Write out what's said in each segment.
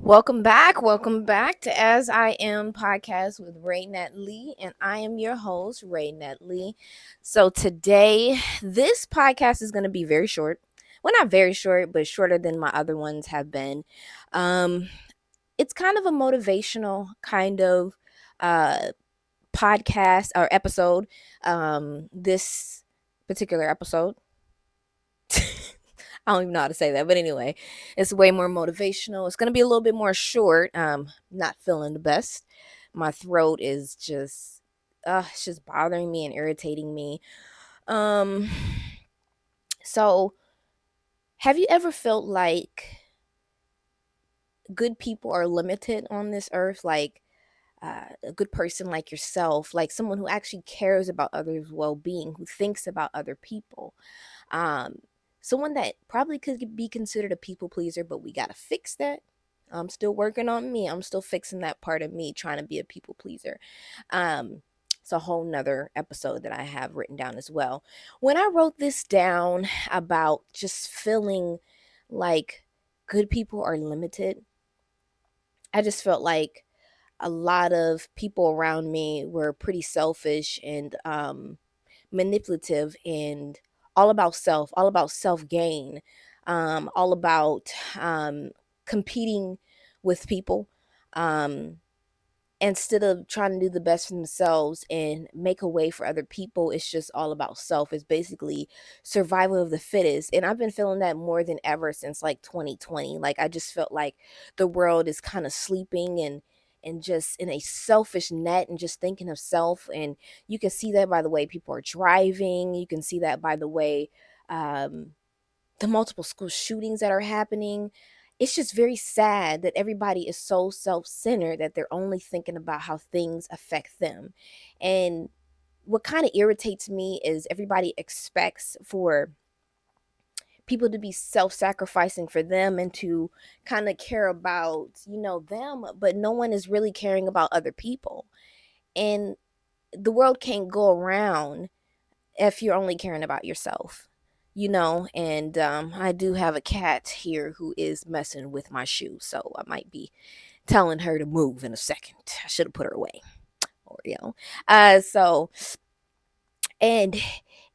Welcome back to As I Am podcast with Raynette Lee, and I am your host, Raynette Lee. So today, this podcast is going to be very short. Well, not very short, but shorter than my other ones have been. Um, it's kind of a motivational kind of uh, podcast or episode. This particular episode. I don't even know how to say that, but anyway, it's way more motivational. It's gonna be a little bit more short. Not feeling the best. My throat is just, it's just bothering me and irritating me. Um, so have you ever felt like good people are limited on this earth? Like a good person like yourself, like someone who actually cares about others' well-being, who thinks about other people. Um, Someone that probably could be considered a people pleaser, but we got to fix that. I'm still working on me. I'm still fixing that part of me trying to be a people pleaser. Um, it's a whole nother episode that I have written down as well. When I wrote this down about just feeling like good people are limited, I just felt like a lot of people around me were pretty selfish and manipulative and all about self gain, all about competing with people. Um, Instead of trying to do the best for themselves and make a way for other people, it's just all about self. It's basically survival of the fittest. And I've been feeling that more than ever since like 2020. Like I just felt like the world is kind of sleeping and just in a selfish net and just thinking of self. And you can see that by the way people are driving. You can see that by the way um the multiple school shootings that are happening. It's just very sad that everybody is so self-centered that they're only thinking about how things affect them. And what kind of irritates me is everybody expects for people to be self-sacrificing for them and to kind of care about, them, but no one is really caring about other people. And the world can't go around if you're only caring about yourself, and I do have a cat here who is messing with my shoe, so I might be telling her to move in a second. I should have put her away. Oreo. So and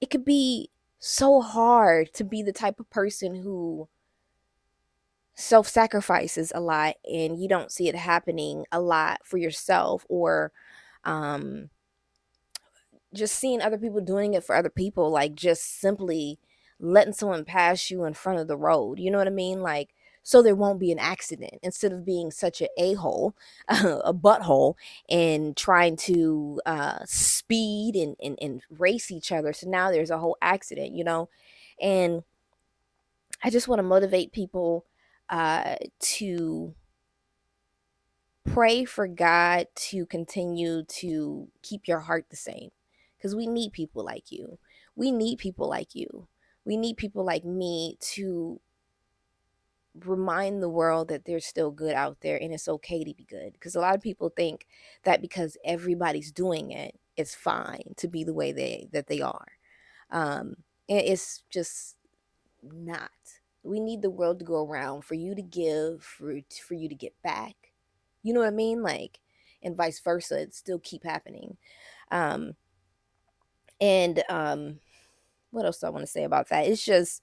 it could be so hard to be the type of person who self-sacrifices a lot and you don't see it happening a lot for yourself, or um just seeing other people doing it for other people, like just simply letting someone pass you in front of the road. You know what I mean? Like, so there won't be an accident instead of being such an a-hole, a butthole, and trying to speed and race each other. So now there's a whole accident. And I just want to motivate people to pray for God to continue to keep your heart the same, because we need people like you. We need people like you. We need people like me to remind the world that there's still good out there and it's okay to be good, because a lot of people think that because everybody's doing it, it's fine to be the way they are. um and it's just not. We need the world to go around for you to give, for you to get back. You know what I mean? Like, and vice versa. It still keep happening. Um, and what else do I want to say about that? It's just,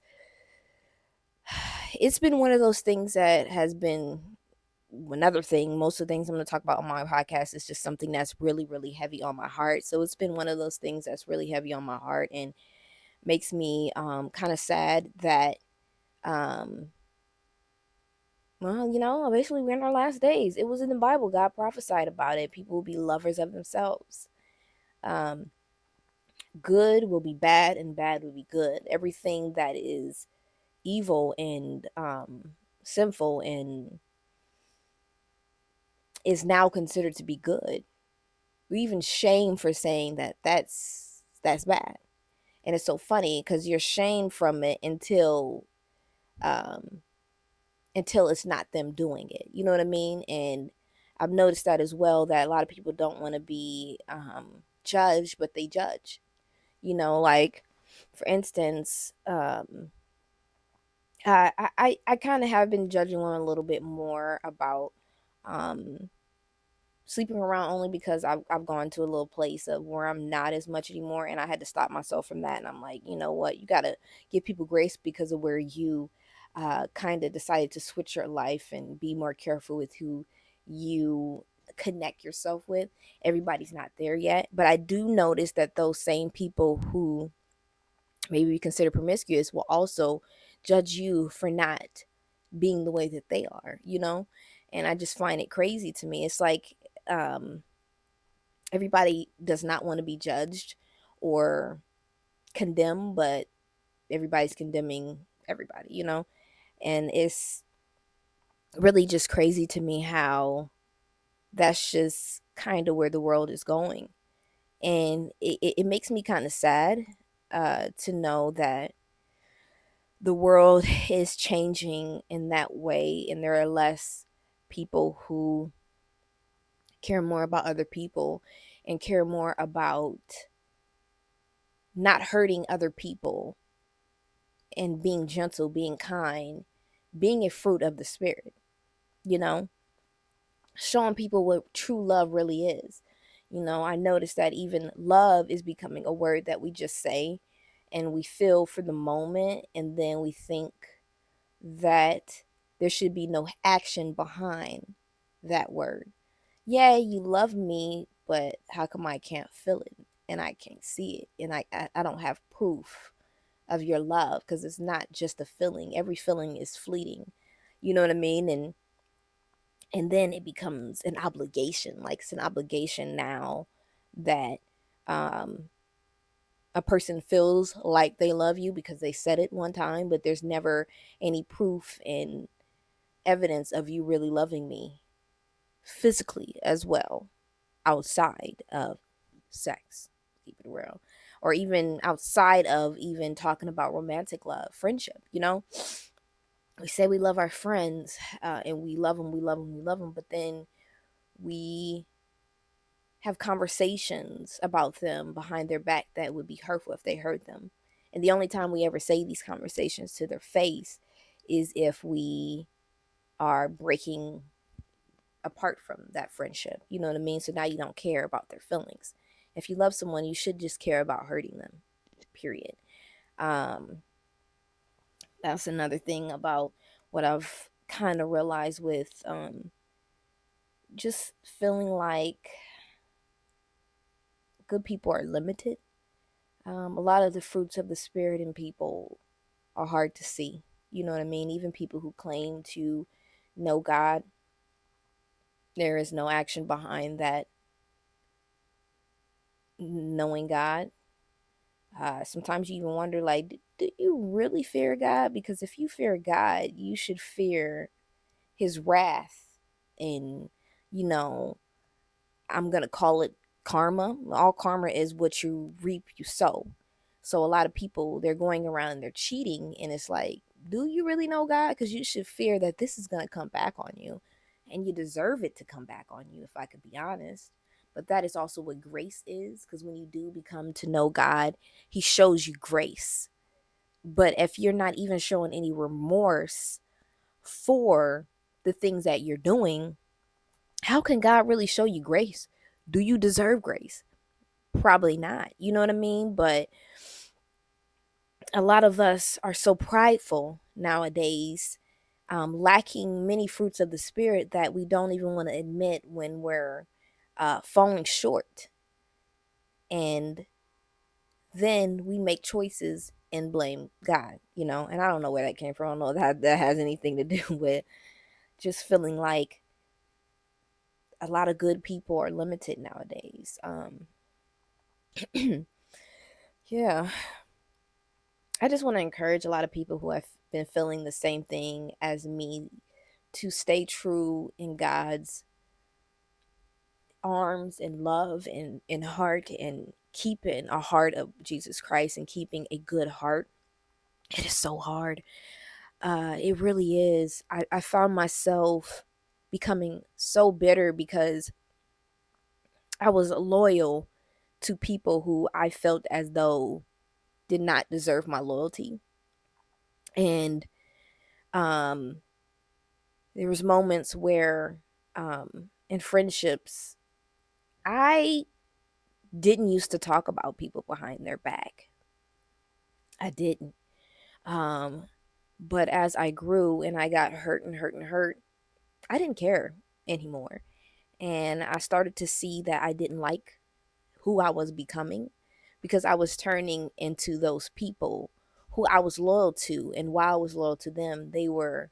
it's been one of those things that has been another thing. Most of the things I'm going to talk about on my podcast is just something that's really, really heavy on my heart. So it's been one of those things that's really heavy on my heart and makes me kind of sad that um well, basically we're in our last days. It was in the Bible. God prophesied about it. People will be lovers of themselves. Um, Good will be bad and bad will be good. Everything that is evil and sinful and is now considered to be good. We're even shamed for saying that that's bad. And it's so funny because you're shamed from it um, until it's not them doing it. You know what I mean? And I've noticed that as well, that a lot of people don't want to be judged, but they judge. Like, for instance, I kind of have been judging women a little bit more about um sleeping around, only because I've gone to a little place of where I'm not as much anymore, and I had to stop myself from that. And I'm like, you know what, you gotta give people grace because of where you kind of decided to switch your life and be more careful with who you connect yourself with. Everybody's not there yet, but I do notice that those same people who maybe we consider promiscuous will also judge you for not being the way that they are, you know? And I just find it crazy to me. It's like um everybody does not want to be judged or condemned, but everybody's condemning everybody, you know? And it's really just crazy to me how that's just kind of where the world is going. And it makes me kind of sad to know that the world is changing in that way, and there are less people who care more about other people and care more about not hurting other people and being gentle, being kind, being a fruit of the spirit, you know, showing people what true love really is. You know, I noticed that even love is becoming a word that we just say and we feel for the moment, and then we think that there should be no action behind that word. Yeah, you love me, but how come I can't feel it and I can't see it and I don't have proof of your love, because it's not just a feeling. Every feeling is fleeting. You know what I mean? And then it becomes an obligation. Like it's an obligation now that um a person feels like they love you because they said it one time, but there's never any proof and evidence of you really loving me physically as well, outside of sex, keep it real, or even outside of even talking about romantic love, friendship, you know. We say we love our friends, and we love them, we love them, we love them, but then we have conversations about them behind their back that would be hurtful if they hurt them. And the only time we ever say these conversations to their face is if we are breaking apart from that friendship. You know what I mean? So now you don't care about their feelings. If you love someone, you should just care about hurting them. Period. Um, that's another thing about what I've kind of realized with just feeling like good people are limited. A lot of the fruits of the spirit in people are hard to see. You know what I mean? Even people who claim to know God, there is no action behind that knowing God. Sometimes you even wonder, like, do you really fear God? Because if you fear God, you should fear His wrath, and you know, I'm gonna call it karma. All karma is what you reap, you sow. So a lot of people, they're going around and they're cheating, and it's like, do you really know God? Because you should fear that this is gonna come back on you, and you deserve it to come back on you. If I could be honest. But that is also what grace is, because when you do become to know God, He shows you grace. But if you're not even showing any remorse for the things that you're doing, how can God really show you grace? Do you deserve grace? Probably not. You know what I mean? But a lot of us are so prideful nowadays, lacking many fruits of the Spirit, that we don't even want to admit when we're falling short. And then we make choices and blame God, you know? And I don't know where that came from. I don't know that that has anything to do with just feeling like a lot of good people are limited nowadays. Yeah, I just want to encourage a lot of people who have been feeling the same thing as me to stay true in God's arms and love and heart, and keeping a heart of Jesus Christ and keeping a good heart. It is so hard. It really is. I found myself becoming so bitter because I was loyal to people who I felt as though did not deserve my loyalty. And Um, there was moments where in friendships, I didn't used to talk about people behind their back. I didn't. Um, but as I grew and I got hurt and hurt and hurt, I didn't care anymore. And I started to see that I didn't like who I was becoming because I was turning into those people who I was loyal to. And while I was loyal to them, they were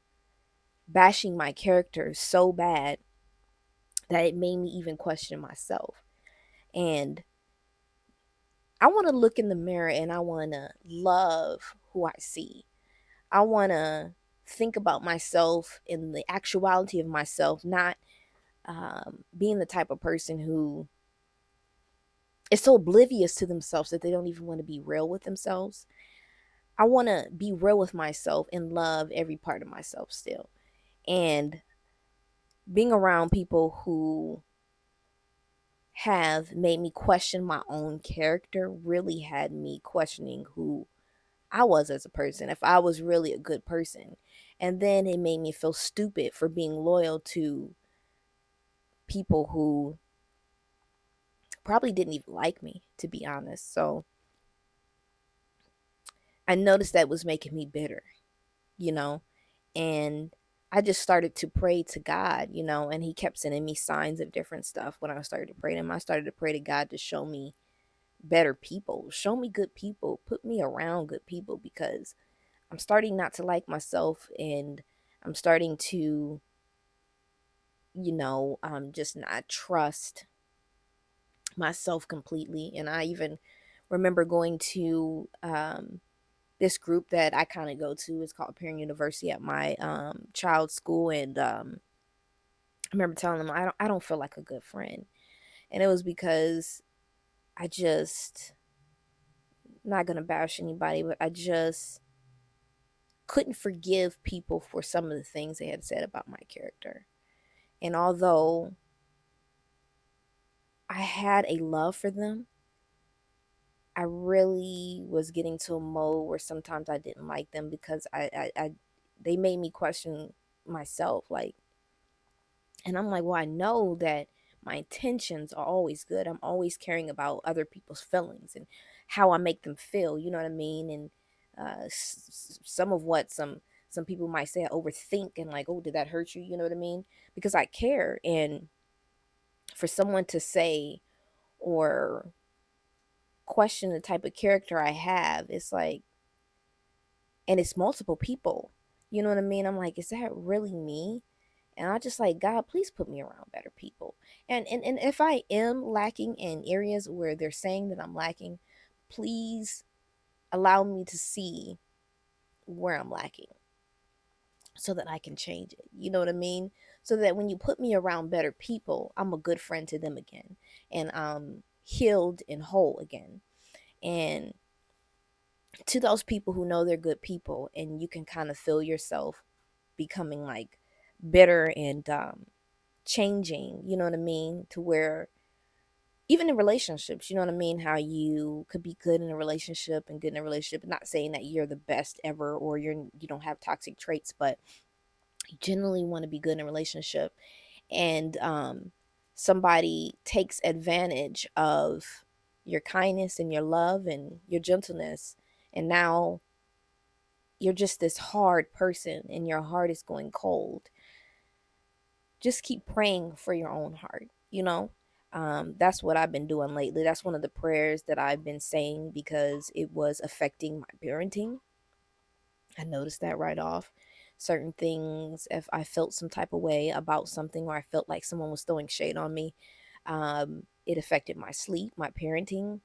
bashing my character so bad that it made me even question myself. And I want to look in the mirror and I want to love who I see. I want to think about myself in the actuality of myself, not being the type of person who is so oblivious to themselves that they don't even want to be real with themselves. I want to be real with myself and love every part of myself still. And being around people who have made me question my own character really had me questioning who I was as a person, if I was really a good person. And then it made me feel stupid for being loyal to people who probably didn't even like me, to be honest. So I noticed that was making me bitter, you know, and I just started to pray to God, and He kept sending me signs of different stuff. When I started to pray to Him, I started to pray to God to show me better people, show me good people, put me around good people because I'm starting not to like myself and I'm starting to, just not trust myself completely. And I even remember going to this group that I kind of go to. It's called Parent University at my child's school, and I remember telling them I don't feel like a good friend, and it was because I just, not gonna bash anybody, but I just couldn't forgive people for some of the things they had said about my character. And although I had a love for them, I really was getting to a mode where sometimes I didn't like them because they made me question myself. Like, and I'm like, well, I know that my intentions are always good. I'm always caring about other people's feelings and how I make them feel. You know what I mean? And some of what some people might say I overthink and like, oh, did that hurt you? You know what I mean? Because I care. And for someone to say or question the type of character I have, it's like, and it's multiple people. You know what I mean? I'm like, is that really me? And I just like, God, please put me around better people. And if I am lacking in areas where they're saying that I'm lacking, please allow me to see where I'm lacking so that I can change it. You know what I mean? So that when you put me around better people, I'm a good friend to them again. And I'm healed and whole again. And to those people who know they're good people and you can kind of feel yourself becoming like bitter and changing, you know what I mean, to where even in relationships, you know what I mean, how you could be good in a relationship and good in a relationship, not saying that you're the best ever or you don't have toxic traits, but you generally want to be good in a relationship, and somebody takes advantage of your kindness and your love and your gentleness, and now you're just this hard person and your heart is going cold. Just keep praying for your own heart. That's what I've been doing lately. That's one of the prayers that I've been saying because it was affecting my parenting. I noticed that right off. Certain things, if I felt some type of way about something or I felt like someone was throwing shade on me, it affected my sleep, my parenting,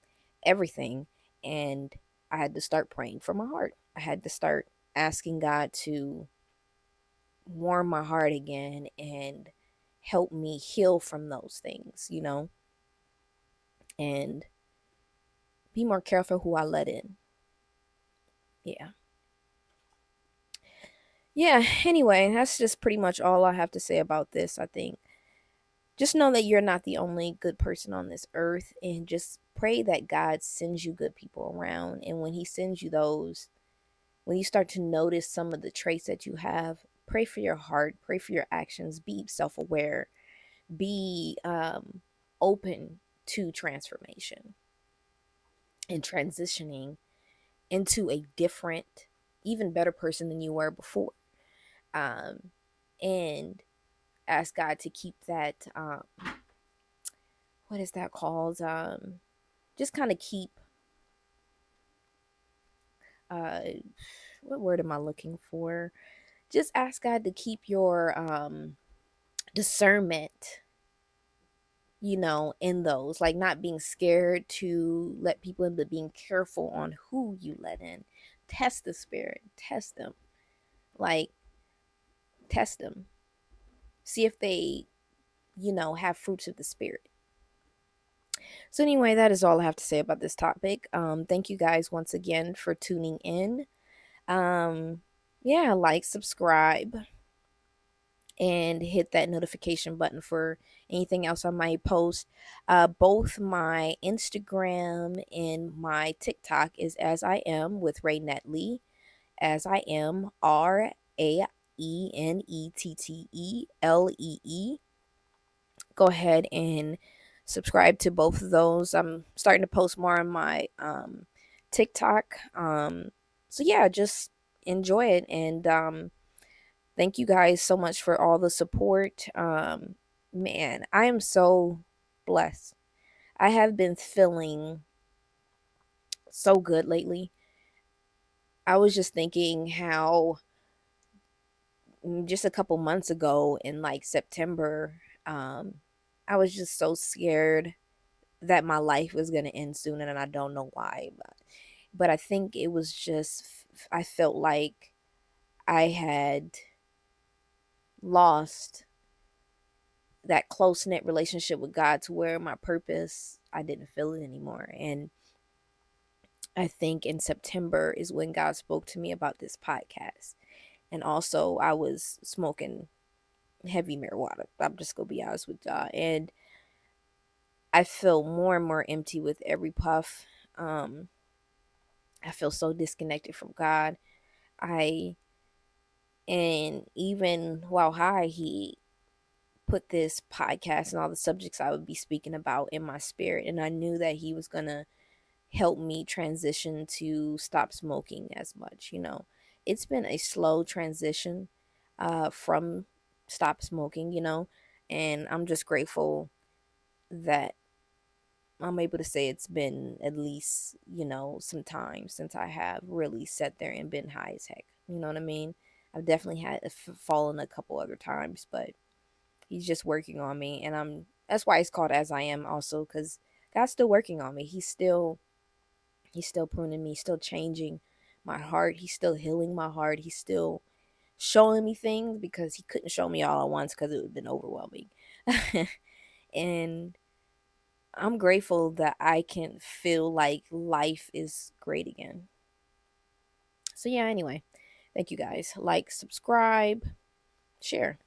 everything. And I had to start praying for my heart. I had to start asking God to warm my heart again and help me heal from those things, and be more careful who I let in. Yeah. Yeah, anyway, that's just pretty much all I have to say about this, I think. Just know that you're not the only good person on this earth and just pray that God sends you good people around, and when he sends you those, when you start to notice some of the traits that you have, pray for your heart, pray for your actions, be self aware, be open to transformation and transitioning into a different, even better person than you were before. Um, and ask God to keep that, what is that called? Just kind of keep, uh, what word am I looking for? Just ask God to keep your discernment, in those, like not being scared to let people in, but being careful on who you let in. Test the spirit, test them, like test them, see if they, have fruits of the spirit. So, anyway, that is all I have to say about this topic. Thank you guys once again for tuning in. Um, yeah, like, subscribe, and hit that notification button for anything else I might post. Both my Instagram and my TikTok is As I Am with Ray Netley. As I Am, RAENETTELEE. Go ahead and subscribe to both of those. I'm starting to post more on my TikTok. So yeah, just enjoy it, and thank you guys so much for all the support. Man, I am so blessed. I have been feeling so good lately. I was just thinking how just a couple months ago in like September, I was just so scared that my life was going to end soon, and I don't know why. But I think it was just, I felt like I had lost that close knit relationship with God to where my purpose, I didn't feel it anymore. And I think in September is when God spoke to me about this podcast. And also, I was smoking heavy marijuana. I'm just going to be honest with y'all. And I feel more and more empty with every puff. Um, I feel so disconnected from God. I, and even while high, He put this podcast and all the subjects I would be speaking about in my spirit. And I knew that He was going to help me transition to stop smoking as much. It's been a slow transition from stop smoking, and I'm just grateful that I'm able to say it's been at least, some time since I have really sat there and been high as heck. You know what I mean? I've definitely had fallen a couple other times, but He's just working on me, and that's why it's called As I Am also, because God's still working on me. He's still pruning me, still changing my heart. He's still healing my heart. He's still showing me things, because He couldn't show me all at once because it would have been overwhelming. And I'm grateful that I can feel like life is great again. So, yeah, anyway, thank you guys. Like, subscribe, share.